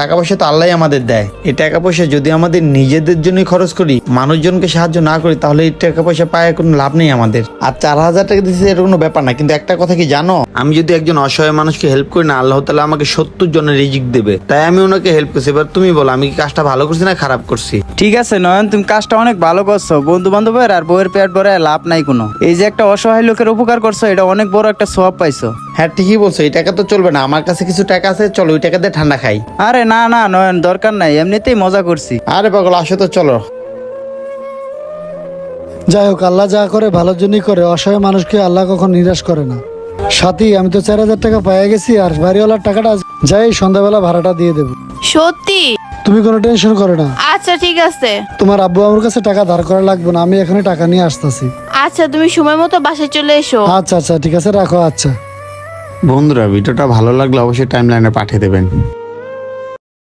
টাকা পয়সা তো আল্লাহই আমাদের দেয়। এই টাকা পয়সা যদি আমাদের নিজেদের জন্যই খরচ করি, মানুষজনকে সাহায্য না করি, তাহলে এই টাকা পয়সা পায় কোনো লাভ নেই আমাদের। আর 4,000 টাকা দিচ্ছে এটা কোনো ব্যাপার না, কিন্তু একটা কথা কি জানো, আমি যদি একজন অসহায় মানুষকে হেল্প করি না, আল্লাহ তাআলা আমাকে 70 জনের রিজিক দেবে। তাই আমি ওনাকে হেল্প করছি। এবার তুমি বলো আমি কি কাজটা ভালো করছি না খারাপ করছি? ঠিক আছে নয়ন, তুমি কাজটা অনেক ভালো করছো। বন্ধু বান্ধবের আর বউয়ের পেট ভরে লাভ নাই কোনো। এই যে একটা অসহায় লোকের উপকার করছো, এটা অনেক বড় একটা সওয়াব পাইছো। হ্যাঁ ঠিকই বলছো, এই টাকা তো চলবে না, আমার কাছে কিছু টাকা আছে, চলো ওই টাকা দিয়ে ঠান্ডা খাই। আরে না না নয়ন, দরকার নাই, এমনিতেই মজা করছি। আরে পাগল আসো তো চলো। যাই হোক, আল্লাহ যা করে ভালোর জন্যই করে, অসহায় মানুষকে আল্লাহ কখন নিরাশ করে না। সাথী, আমি তো 4,000 টাকা পেয়ে গেছি, আর বাড়িওয়ালার টাকাটা যাই সন্ধ্যাবেলা ভাড়াটা দিয়ে দেবো। সত্যি? তুমি কোনো টেনশন করো না। আচ্ছা ঠিক আছে। তোমার আব্বু আমার কাছে টাকা ধার করা লাগবে না, আমি এখানে টাকা নিয়ে আসতেছি। আচ্ছা তুমি সময় মতো বাসায় চলে এসো। আচ্ছা আচ্ছা ঠিক আছে, রাখো। আচ্ছা বন্ধুরা ভিডিওটা ভালো লাগলে অবশ্যই টাইমলাইনে পাঠিয়ে দেবেন।